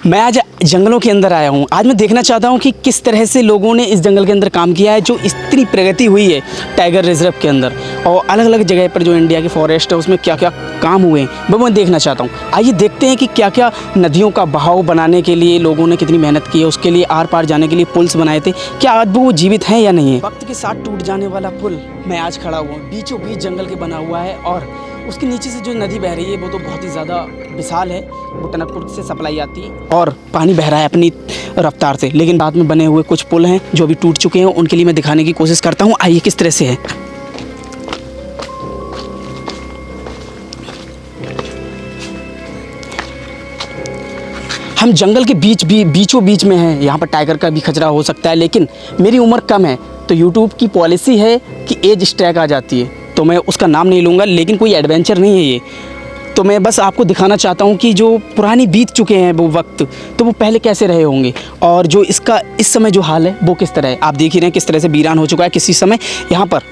मैं आज जंगलों के अंदर आया हूँ। आज मैं देखना चाहता हूँ कि किस तरह से लोगों ने इस जंगल के अंदर काम किया है, जो इतनी प्रगति हुई है टाइगर रिजर्व के अंदर, और अलग अलग जगह पर जो इंडिया के फॉरेस्ट है उसमें क्या क्या काम हुए हैं वो मैं देखना चाहता हूँ। आइए देखते हैं कि क्या क्या नदियों का बहाव बनाने के लिए लोगों ने कितनी मेहनत की है, उसके लिए आर पार जाने के लिए पुल्स बनाए थे। क्या आज वो जीवित हैं या नहीं है। वक्त के साथ टूट जाने वाला पुल मैं आज खड़ा हुआ हूँ, बीचों बीच जंगल के बना हुआ है, और उसके नीचे से जो नदी बह रही है वो तो बहुत ही ज़्यादा विशाल है। वो टनकपुर से सप्लाई आती है और पानी बह रहा है अपनी रफ्तार से, लेकिन बाद में बने हुए कुछ पुल हैं जो अभी टूट चुके हैं, उनके लिए मैं दिखाने की कोशिश करता हूँ। आइए किस तरह से है। हम जंगल के बीचों बीच में हैं। यहाँ पर टाइगर का भी खतरा हो सकता है, लेकिन मेरी उम्र कम है तो यूट्यूब की पॉलिसी है कि एज स्ट्रैक आ जाती है, तो मैं उसका नाम नहीं लूँगा। लेकिन कोई एडवेंचर नहीं है ये, तो मैं बस आपको दिखाना चाहता हूँ कि जो पुरानी बीत चुके हैं वो वक्त, तो वो पहले कैसे रहे होंगे, और जो इसका इस समय जो हाल है वो किस तरह है। आप देख ही रहे हैं किस तरह से वीरान हो चुका है। किसी समय यहाँ पर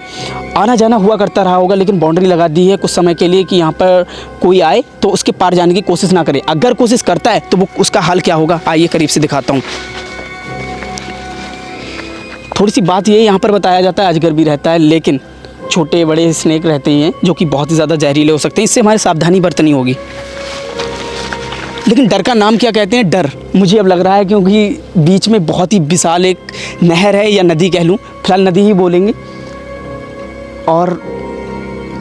आना जाना हुआ करता रहा होगा, लेकिन बाउंड्री लगा दी है कुछ समय के लिए कि यहाँ पर कोई आए तो उसके पार जाने की कोशिश ना करे। अगर कोशिश करता है तो वो उसका हाल क्या होगा, आइए करीब से दिखाता हूँ। थोड़ी सी बात ये यहाँ पर बताया जाता है अजगर भी रहता है, लेकिन छोटे बड़े स्नेक रहते हैं जो कि बहुत ही ज़्यादा जहरीले हो सकते हैं। इससे हमारी सावधानी बरतनी होगी। लेकिन डर का नाम क्या कहते हैं, डर मुझे अब लग रहा है, क्योंकि बीच में बहुत ही विशाल एक नहर है या नदी कह लूँ, फिलहाल नदी ही बोलेंगे, और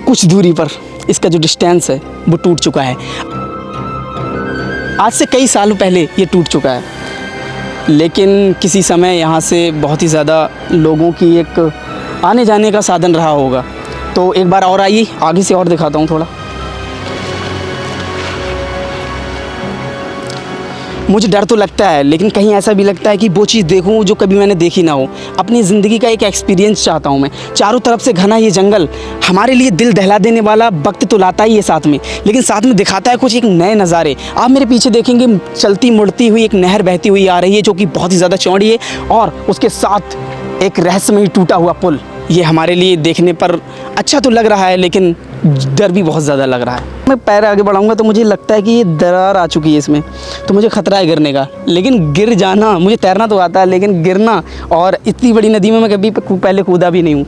कुछ दूरी पर इसका जो डिस्टेंस है वो टूट चुका है। आज से कई सालों पहले ये टूट चुका है, लेकिन किसी समय यहाँ से बहुत ही ज़्यादा लोगों की एक आने जाने का साधन रहा होगा। तो एक बार और आइए आगे से और दिखाता हूँ थोड़ा। मुझे डर तो लगता है, लेकिन कहीं ऐसा भी लगता है कि वो चीज़ देखूं जो कभी मैंने देखी ना हो। अपनी ज़िंदगी का एक एक्सपीरियंस चाहता हूं मैं। चारों तरफ से घना ये जंगल हमारे लिए दिल दहला देने वाला वक्त तो लाता ही है साथ में, लेकिन साथ में दिखाता है कुछ एक नए नज़ारे। आप मेरे पीछे देखेंगे चलती मुड़ती हुई एक नहर बहती हुई आ रही है, जो कि बहुत ही ज़्यादा चौड़ी है, और उसके साथ एक रहस्यमयी टूटा हुआ पुल। ये हमारे लिए देखने पर अच्छा तो लग रहा है, लेकिन डर भी बहुत ज़्यादा लग रहा है। मैं पैर आगे बढ़ाऊंगा तो मुझे लगता है कि ये दरार आ चुकी है इसमें, तो मुझे खतरा है गिरने का। लेकिन गिर जाना, मुझे तैरना तो आता है, लेकिन गिरना, और इतनी बड़ी नदी में मैं कभी पहले कूदा भी नहीं हूँ,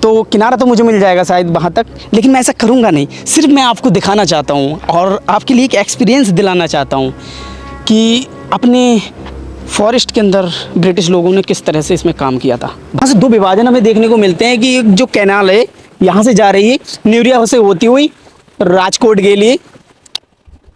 तो किनारा तो मुझे मिल जाएगा शायद वहाँ तक, लेकिन मैं ऐसा करूँगा नहीं। सिर्फ मैं आपको दिखाना चाहता हूँ और आपके लिए एक एक्सपीरियंस दिलाना चाहता हूँ कि अपने फॉरेस्ट के अंदर ब्रिटिश लोगों ने किस तरह से इसमें काम किया था। वहाँ से दो विभाजन हमें देखने को मिलते हैं कि एक जो कैनाल है यहाँ से जा रही है न्यूरिया से होती हुई राजकोट के लिए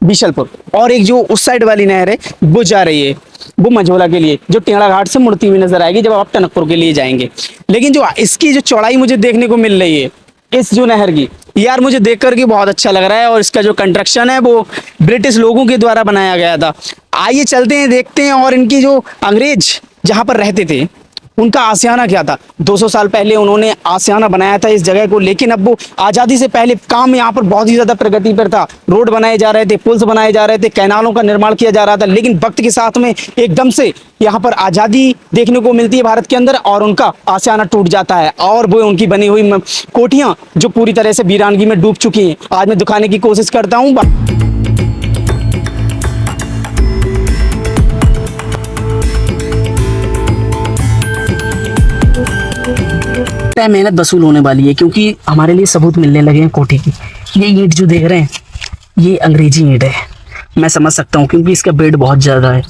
बिशलपुर, और एक जो उस साइड वाली नहर है वो जा रही है वो मझोला के लिए, जो टेढ़ा घाट से मुड़ती हुई नजर आएगी जब आप टनकपुर के लिए जाएंगे। लेकिन जो इसकी जो चौड़ाई मुझे देखने को मिल रही है इस जो नहर की, यार मुझे देख करके बहुत अच्छा लग रहा है, और इसका जो कंस्ट्रक्शन है वो ब्रिटिश लोगों के द्वारा बनाया गया था। आइए चलते हैं, देखते हैं, और इनकी जो अंग्रेज जहाँ पर रहते थे उनका आशियाना क्या था। 200 साल पहले उन्होंने आशियाना बनाया था इस जगह को, लेकिन अब वो आज़ादी से पहले काम यहाँ पर बहुत ही ज़्यादा प्रगति पर था। रोड बनाए जा रहे थे, पुल्स बनाए जा रहे थे, कैनालों का निर्माण किया जा रहा था, लेकिन वक्त के साथ में एकदम से यहाँ पर आज़ादी देखने को मिलती है भारत के अंदर, और उनका आशियाना टूट जाता है, और वो उनकी बनी हुई कोठियाँ जो पूरी तरह से वीरानगी में डूब चुकी हैं। आज मैं दिखाने की कोशिश करता हूँ। मेहनत वसूल होने वाली है, क्योंकि हमारे लिए सबूत मिलने लगे हैं कोठी की। ये ईंट जो देख रहे हैं ये अंग्रेजी ईंट है, मैं समझ सकता हूँ, क्योंकि इसका वेट बहुत ज़्यादा है,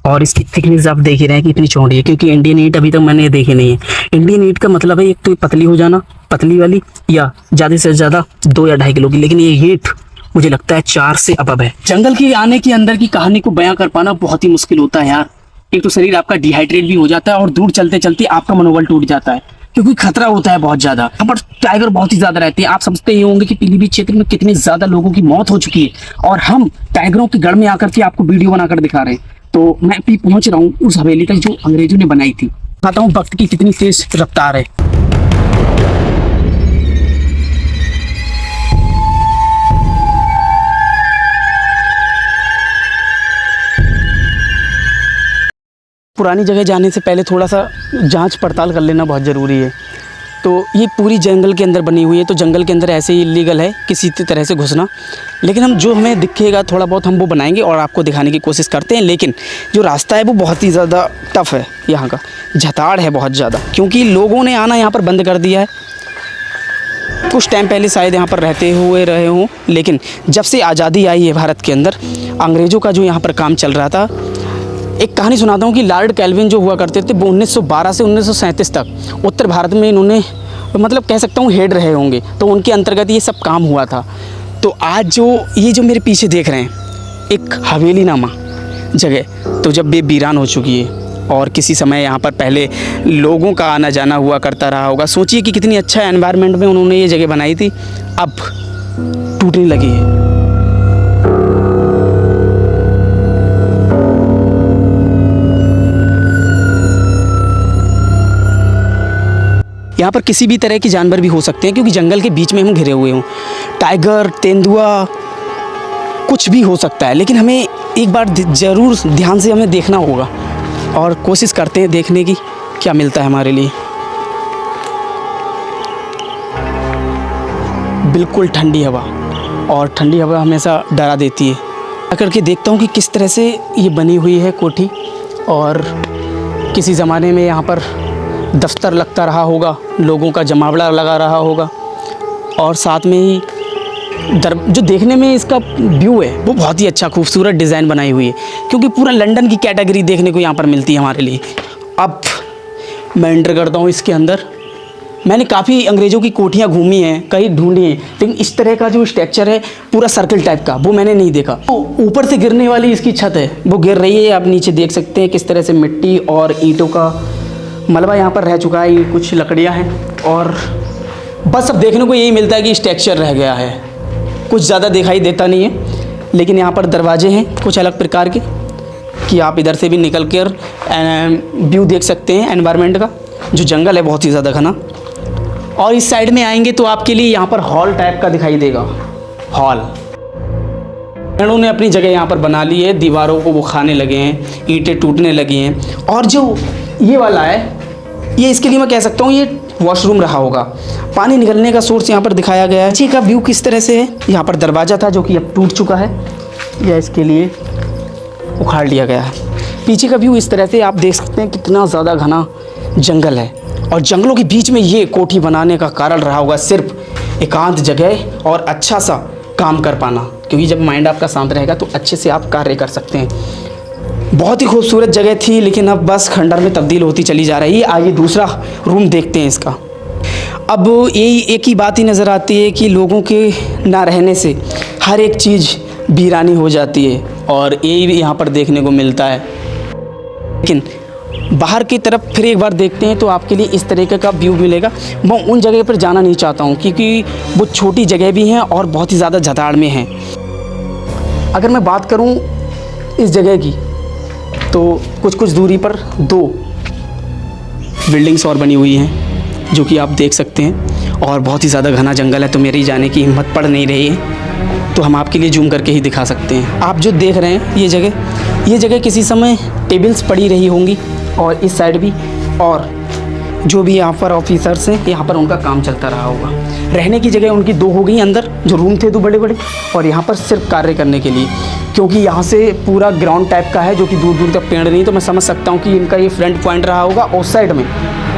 और इसकी थिकनेस आप देख ही रहे हैं कि इतनी चौड़ी है, क्योंकि इंडियन ईंट अभी तक मैंने देखी नहीं है। इंडियन ईंट का मतलब है एक तो पतली हो जाना, पतली वाली, या ज़्यादा से ज़्यादा 2 या 2.5 किलो की, लेकिन ये ईंट मुझे लगता है 4 से अबव है। जंगल की आने के अंदर की कहानी को बयां कर पाना बहुत ही मुश्किल होता है यार। एक तो शरीर आपका डिहाइड्रेट भी हो जाता है, और दूर चलते चलते आपका मनोबल टूट जाता है, क्योंकि खतरा होता है बहुत ज्यादा। यहाँ पर टाइगर बहुत ही ज्यादा रहते हैं। आप समझते ही होंगे कि पीलीभीत क्षेत्र में कितने ज्यादा लोगों की मौत हो चुकी है, और हम टाइगरों के गढ़ में आकर के आपको वीडियो बनाकर दिखा रहे हैं। तो मैं अभी पहुंच रहा हूँ उस हवेली तक जो अंग्रेजों ने बनाई थी। बताता हूँ वक्त की कितनी तेज रफ्तार है। पुरानी जगह जाने से पहले थोड़ा सा जांच पड़ताल कर लेना बहुत ज़रूरी है। तो ये पूरी जंगल के अंदर बनी हुई है, तो जंगल के अंदर ऐसे ही इलीगल है किसी तरह से घुसना। लेकिन हम जो हमें दिखेगा थोड़ा बहुत हम वो बनाएंगे और आपको दिखाने की कोशिश करते हैं। लेकिन जो रास्ता है वो बहुत ही ज़्यादा टफ़ है, यहाँ का झताड़ है बहुत ज़्यादा, क्योंकि लोगों ने आना यहाँ पर बंद कर दिया है। कुछ टाइम पहले शायद यहाँ पर रहते हुए रहे हों, लेकिन जब से आज़ादी आई है भारत के अंदर, अंग्रेज़ों का जो यहाँ पर काम चल रहा था। एक कहानी सुनाता हूँ कि लॉर्ड कैल्विन जो हुआ करते थे वो 1912 से 1937 तक उत्तर भारत में इन्होंने मतलब कह सकता हूँ हेड रहे होंगे, तो उनके अंतर्गत ये सब काम हुआ था। तो आज जो मेरे पीछे देख रहे हैं एक हवेली नामा जगह, तो जब ये वीरान हो चुकी है और किसी समय यहाँ पर पहले लोगों का आना जाना हुआ करता रहा होगा। सोचिए कि कितनी अच्छा एनवायरनमेंट में उन्होंने ये जगह बनाई थी, अब टूटने लगी है। यहाँ पर किसी भी तरह के जानवर भी हो सकते हैं, क्योंकि जंगल के बीच में हम घिरे हुए हों। टाइगर, तेंदुआ, कुछ भी हो सकता है। लेकिन हमें एक बार ज़रूर ध्यान से हमें देखना होगा और कोशिश करते हैं देखने की क्या मिलता है हमारे लिए। बिल्कुल ठंडी हवा, और ठंडी हवा हमेशा डरा देती है। आकर के देखता हूँ कि किस तरह से ये बनी हुई है कोठी, और किसी ज़माने में यहाँ पर दफ्तर लगता रहा होगा, लोगों का जमावड़ा लगा रहा होगा। और साथ में ही जो देखने में इसका व्यू है वो बहुत ही अच्छा खूबसूरत डिज़ाइन बनाई हुई है, क्योंकि पूरा लंदन की कैटेगरी देखने को यहाँ पर मिलती है हमारे लिए। अब मैं एंटर करता हूँ इसके अंदर। मैंने काफ़ी अंग्रेज़ों की कोठियाँ घूमी हैं, कई ढूंढी हैं, लेकिन इस तरह का जो स्ट्रक्चर है पूरा सर्कल टाइप का वो मैंने नहीं देखा। तो ऊपर से गिरने वाली इसकी छत है, वो गिर रही है। आप नीचे देख सकते हैं किस तरह से मिट्टी और ईंटों का मलबा यहाँ पर रह चुका है। ये कुछ लकड़ियाँ हैं और बस अब देखने को यही मिलता है कि स्ट्रक्चर रह गया है, कुछ ज़्यादा दिखाई देता नहीं है। लेकिन यहाँ पर दरवाजे हैं कुछ अलग प्रकार के कि आप इधर से भी निकल कर व्यू देख सकते हैं एनवायरनमेंट का। जो जंगल है बहुत ही ज़्यादा घना। और इस साइड में आएंगे तो आपके लिए यहाँ पर हॉल टाइप का दिखाई देगा। हॉल पेड़ों ने अपनी जगह यहाँ पर बना ली है, दीवारों को वो खाने लगे हैं, ईंटें टूटने लगी हैं। और जो ये वाला है, ये इसके लिए मैं कह सकता हूँ ये वॉशरूम रहा होगा। पानी निकलने का सोर्स यहाँ पर दिखाया गया है। नीचे का व्यू किस तरह से है, यहाँ पर दरवाज़ा था जो कि अब टूट चुका है, या इसके लिए उखाड़ लिया गया है। पीछे का व्यू इस तरह से आप देख सकते हैं कितना ज़्यादा घना जंगल है। और जंगलों के बीच में ये कोठी बनाने का कारण रहा होगा सिर्फ एकांत जगह और अच्छा सा काम कर पाना, क्योंकि जब माइंड आपका शांत रहेगा तो अच्छे से आप कार्य कर सकते हैं। बहुत ही खूबसूरत जगह थी, लेकिन अब बस खंडर में तब्दील होती चली जा रही है। आइए दूसरा रूम देखते हैं इसका। अब यही एक ही बात ही नज़र आती है कि लोगों के ना रहने से हर एक चीज़ वीरानी हो जाती है, और यही यहाँ पर देखने को मिलता है। लेकिन बाहर की तरफ फिर एक बार देखते हैं तो आपके लिए इस तरीके का व्यू मिलेगा। मैं उन जगह पर जाना नहीं चाहता हूँ, क्योंकि वो छोटी जगह भी हैं और बहुत ही ज़्यादा झताड़ में हैं। अगर मैं बात करूँ इस जगह की, तो कुछ दूरी पर 2 बिल्डिंग्स और बनी हुई हैं जो कि आप देख सकते हैं। और बहुत ही ज़्यादा घना जंगल है, तो मेरी जाने की हिम्मत पड़ नहीं रही है, तो हम आपके लिए जूम करके ही दिखा सकते हैं। आप जो देख रहे हैं ये जगह किसी समय टेबल्स पड़ी रही होंगी, और इस साइड भी, और जो भी यहाँ पर ऑफिसर्स हैं यहाँ पर उनका काम चलता रहा होगा। रहने की जगह उनकी 2 हो गई अंदर, जो रूम थे 2 बड़े बड़े, और यहाँ पर सिर्फ कार्य करने के लिए, क्योंकि यहाँ से पूरा ग्राउंड टाइप का है जो कि दूर दूर तक पेड़ नहीं। तो मैं समझ सकता हूँ कि इनका ये फ्रंट पॉइंट रहा होगा। उस साइड में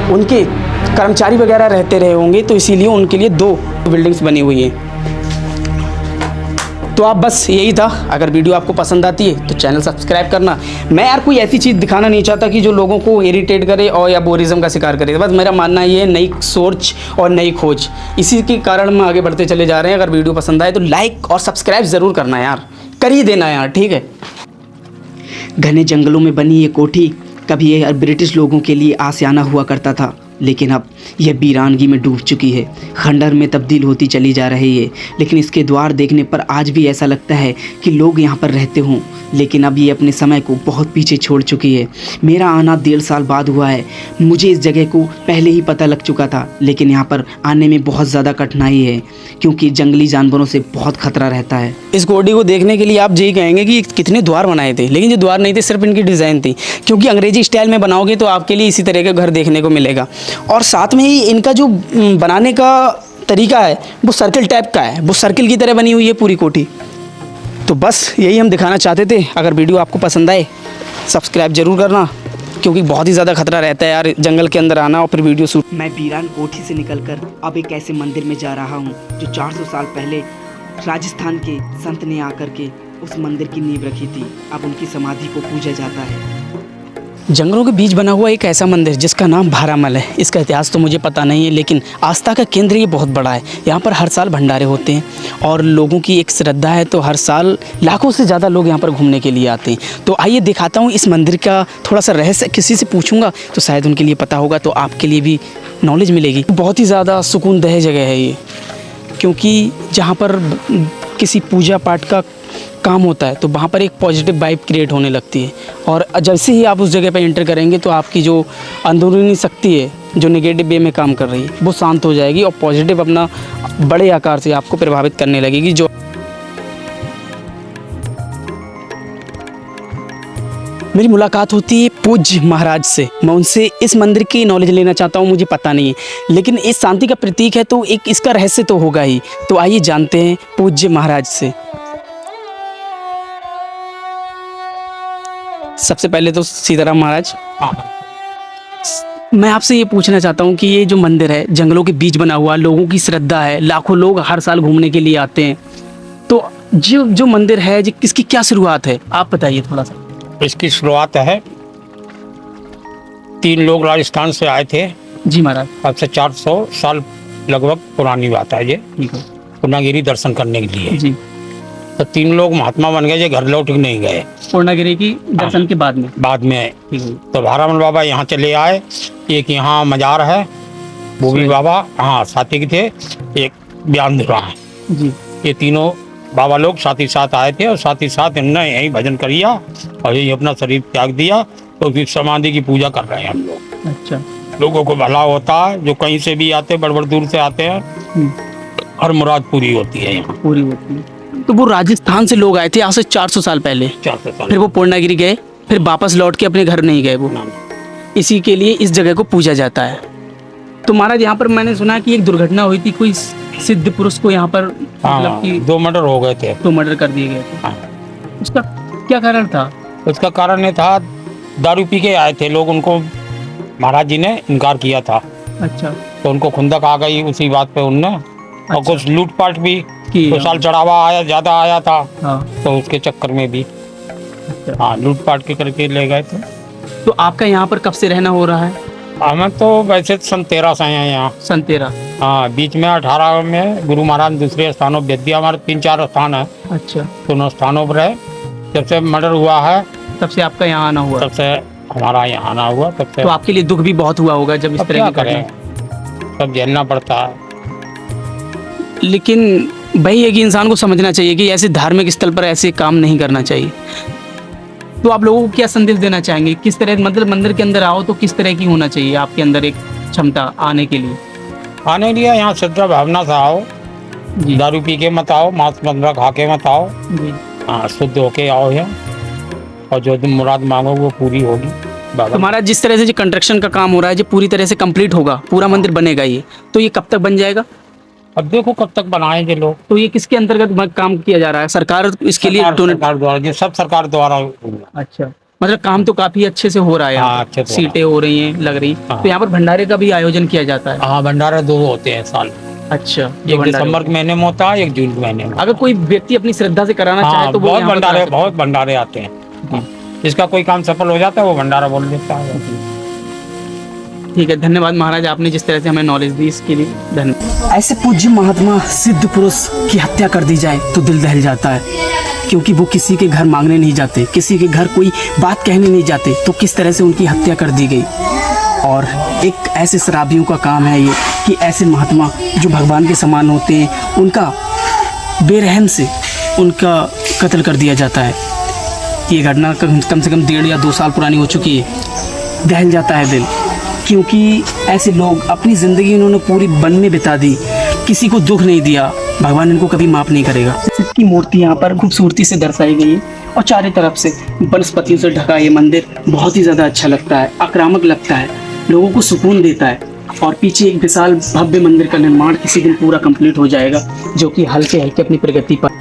उनके कर्मचारी वगैरह रहते रहे होंगे, तो इसीलिए उनके लिए 2 बिल्डिंग्स बनी हुई हैं। तो आप बस यही था। अगर वीडियो आपको पसंद आती है तो चैनल सब्सक्राइब करना। मैं यार कोई ऐसी चीज़ दिखाना नहीं चाहता कि जो लोगों को इरिटेट करे और या बोरिज्म का शिकार करे। बस मेरा मानना ये है, नई सोच और नई खोज, इसी के कारण हम आगे बढ़ते चले जा रहे हैं। अगर वीडियो पसंद आए तो लाइक और सब्सक्राइब ज़रूर करना यार, कर ही देना यार, ठीक है। घने जंगलों में बनी ये कोठी कभी ये ब्रिटिश लोगों के लिए आशियाना हुआ करता था, लेकिन अब यह वीरानगी में डूब चुकी है, खंडर में तब्दील होती चली जा रही है। लेकिन इसके द्वार देखने पर आज भी ऐसा लगता है कि लोग यहाँ पर रहते हों, लेकिन अब ये अपने समय को बहुत पीछे छोड़ चुकी है। मेरा आना 1.5 साल बाद हुआ है। मुझे इस जगह को पहले ही पता लग चुका था, लेकिन यहाँ पर आने में बहुत ज़्यादा कठिनाई है, क्योंकि जंगली जानवरों से बहुत खतरा रहता है। इस कोठी को देखने के लिए आप यही कहेंगे कि कितने द्वार बनाए थे, लेकिन जो द्वार नहीं थे, सिर्फ इनकी डिज़ाइन थी, क्योंकि अंग्रेजी स्टाइल में बनाओगे तो आपके लिए इसी तरह का घर देखने को मिलेगा। और साथ में ही इनका जो बनाने का तरीका है वो सर्किल टाइप का है, वो सर्किल की तरह बनी हुई है पूरी कोठी। तो बस यही हम दिखाना चाहते थे। अगर वीडियो आपको पसंद आए सब्सक्राइब ज़रूर करना, क्योंकि बहुत ही ज़्यादा खतरा रहता है यार जंगल के अंदर आना और फिर वीडियो शूट। मैं वीरान कोठी से निकलकर अब एक ऐसे मंदिर में जा रहा हूँ जो 400 साल पहले राजस्थान के संत ने आकर के उस मंदिर की नींव रखी थी। अब उनकी समाधि को पूजा जाता है। जंगलों के बीच बना हुआ एक ऐसा मंदिर जिसका नाम भारामल है। इसका इतिहास तो मुझे पता नहीं है, लेकिन आस्था का केंद्र ये बहुत बड़ा है। यहाँ पर हर साल भंडारे होते हैं और लोगों की एक श्रद्धा है, तो हर साल लाखों से ज़्यादा लोग यहाँ पर घूमने के लिए आते हैं। तो आइए दिखाता हूँ इस मंदिर का थोड़ा सा रहस्य। किसी से पूछूंगा तो शायद उनके लिए पता होगा, तो आपके लिए भी नॉलेज मिलेगी। बहुत ही ज़्यादा सुकूनदेह जगह है ये, क्योंकि जहाँ पर किसी पूजा पाठ का काम होता है तो वहाँ पर एक पॉजिटिव वाइब क्रिएट होने लगती है। और जैसे ही आप उस जगह पर एंटर करेंगे तो आपकी जो अंदरूनी शक्ति है जो नेगेटिव वे में काम कर रही है वो शांत हो जाएगी और पॉजिटिव अपना बड़े आकार से आपको प्रभावित करने लगेगी। जो मेरी मुलाकात होती है पूज्य महाराज से, मैं उनसे इस मंदिर की नॉलेज लेना चाहता हूँ। मुझे पता नहीं है, लेकिन इस शांति का प्रतीक है तो एक इसका रहस्य तो होगा ही। तो आइए जानते हैं पूज्य महाराज से। सबसे पहले तो सीताराम महाराज, मैं आपसे ये पूछना चाहता हूँ कि ये जो मंदिर है जंगलों के बीच बना हुआ, लोगों की श्रद्धा है, लाखों लोग हर साल घूमने के लिए आते हैं, तो जो मंदिर है इसकी क्या शुरुआत है, आप बताइए थोड़ा सा। इसकी शुरुआत है 3 लोग राजस्थान से आए थे। जी महाराज। अब से 400 साल लगभग पुरानी बात है ये, पूर्णागिरी दर्शन करने के लिए। जी। तो 3 लोग महात्मा बन गए, जो घर लौट नहीं गए पूर्णागिरी की दर्शन के बाद में आए। तो भारामल बाबा यहाँ चले आए। एक यहाँ मजार है, वो भी बाबा हाँ साथी के थे, एक ब्यानधुरा है। जी। ये तीनों बाबा लोग साथ ही साथ आए थे और साथ ही साथ इन्होंने यही भजन किया और यही अपना शरीर त्याग दिया। तो फिर समाधि की पूजा कर रहे हैं हम लोग। अच्छा। लोगों को भला होता है, जो कहीं से भी आते, बड़ दूर से आते हैं, हर मुराद पूरी होती है यहाँ। पूरी होती है। तो वो राजस्थान से लोग आए थे आज से 400 साल पहले। 400 साल। फिर वो पूर्णागिरी गए, फिर वापस लौट के अपने घर नहीं गए वो। इसी के लिए इस जगह को पूजा जाता है। तो महाराज यहाँ पर मैंने सुना कि एक दुर्घटना हुई थी, कोई सिद्ध पुरुष को यहाँ पर मतलब कि 2 मर्डर हो गए थे। 2 मर्डर कर दिए गए थे। हाँ। उसका क्या कारण था? उसका कारण ये था, दारू पी के आए थे लोग, उनको महाराज जी ने इनकार किया था। अच्छा। तो उनको खुंदक आ गई उसी बात पे उनने। और कुछ लूटपाट भी, 2 साल चढ़ावा आया, ज्यादा आया था। हाँ। तो उसके चक्कर में भी हाँ लूटपाट के करके ले गए थे। तो आपका यहाँ पर कब से रहना हो रहा है? हमें तो वैसे सन 13 से हैं यहाँ। सन 13। हाँ, बीच में 18 में गुरु महाराज दूसरे स्थानों पर दिया। हमारे 3-4 स्थान है। अच्छा। दोनों स्थानों पर है। जब से मर्डर हुआ है तब से आपका यहाँ आना हुआ? तब से हमारा यहाँ आना हुआ। तब से तो आपके लिए दुख भी बहुत हुआ होगा जब इस तरह की करें, सब झेलना पड़ता है। लेकिन वही है कि इंसान को समझना चाहिए कि ऐसे धार्मिक स्थल पर ऐसे काम नहीं करना चाहिए। तो आप लोगों को क्या संदेश देना चाहेंगे? किस तरह मतलब मंदिर के अंदर आओ तो किस तरह की होना चाहिए आपके अंदर एक क्षमता आने के लिए? आने के लिए यहाँ श्रद्धा भावना से आओ। दारू पी के मत आओ, मांस मदिरा खा के मत आओ। हाँ, शुद्ध होके आओ यहाँ, और जो तुम मुराद मांगो वो पूरी होगी। तो महाराज जिस तरह से जो कंस्ट्रक्शन का काम हो रहा है, जो पूरी तरह से कंप्लीट होगा, पूरा मंदिर बनेगा ये, तो ये कब तक बन जाएगा? अब देखो कब तक बनाएंगे लोग। तो ये किसके अंतर्गत काम किया जा रहा है? सरकार इसके लिए सरकार द्वारा, ये सब सरकार द्वारा। अच्छा, मतलब काम तो काफी अच्छे से हो रहा है। हाँ, अच्छे से सीटें हो रही हैं, लग रही। तो यहाँ पर भंडारे का भी आयोजन किया जाता है? हाँ, भंडारे 2 होते हैं साल। अच्छा। एक दिसंबर के महीने में होता है, एक जून के महीने में। अगर कोई व्यक्ति अपनी श्रद्धा से कराना चाहे तो बहुत भंडारे आते हैं। जिसका कोई काम सफल हो जाता है वो भंडारा बोल देता है। ठीक है, धन्यवाद महाराज, आपने जिस तरह से हमें नॉलेज दी इसके लिए धन्यवाद। ऐसे पूज्य महात्मा सिद्ध पुरुष की हत्या कर दी जाए तो दिल दहल जाता है, क्योंकि वो किसी के घर मांगने नहीं जाते, किसी के घर कोई बात कहने नहीं जाते, तो किस तरह से उनकी हत्या कर दी गई। और एक ऐसे शराबियों का काम है ये कि ऐसे महात्मा जो भगवान के समान होते हैं उनका बेरहम से उनका कत्ल कर दिया जाता है। ये घटना कम से कम 1.5 या 2 साल पुरानी हो चुकी है। दहल जाता है दिल, क्योंकि ऐसे लोग अपनी ज़िंदगी इन्होंने पूरी वन में बिता दी, किसी को दुख नहीं दिया, भगवान इनको कभी माफ़ नहीं करेगा। इसकी मूर्ति यहाँ पर खूबसूरती से दर्शाई गई है और चारों तरफ से वनस्पतियों से ढका ये मंदिर बहुत ही ज़्यादा अच्छा लगता है, आक्रामक लगता है, लोगों को सुकून देता है। और पीछे एक विशाल भव्य मंदिर का निर्माण किसी दिन पूरा कंप्लीट हो जाएगा, जो कि हल्के हल्के अपनी प्रगति पर।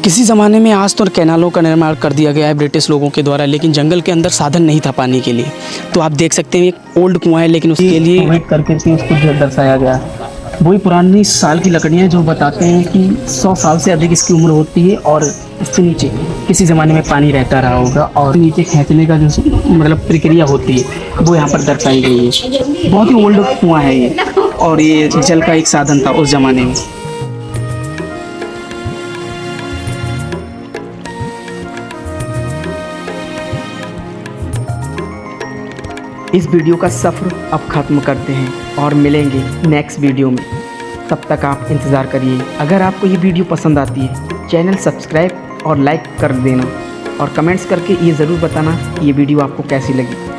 किसी ज़माने में आज तो कैनालों का निर्माण कर दिया गया है ब्रिटिश लोगों के द्वारा, लेकिन जंगल के अंदर साधन नहीं था पानी के लिए। तो आप देख सकते हैं एक ओल्ड कुआं है, लेकिन उसके लिए वेट करके उसको दर्शाया गया है। वही पुरानी साल की लकड़ियाँ जो बताते हैं कि 100 साल से अधिक इसकी उम्र होती है, और इसके नीचे किसी ज़माने में पानी रहता रहा होगा, और नीचे खींचने का जो मतलब प्रक्रिया होती है वो यहाँ पर दर्शाई गई है। बहुत ही ओल्ड कुआं है ये, और ये जल का एक साधन था उस ज़माने में। इस वीडियो का सफ़र अब ख़त्म करते हैं और मिलेंगे नेक्स्ट वीडियो में। तब तक आप इंतज़ार करिए। अगर आपको ये वीडियो पसंद आती है, चैनल सब्सक्राइब और लाइक कर देना, और कमेंट्स करके ये ज़रूर बताना कि ये वीडियो आपको कैसी लगी।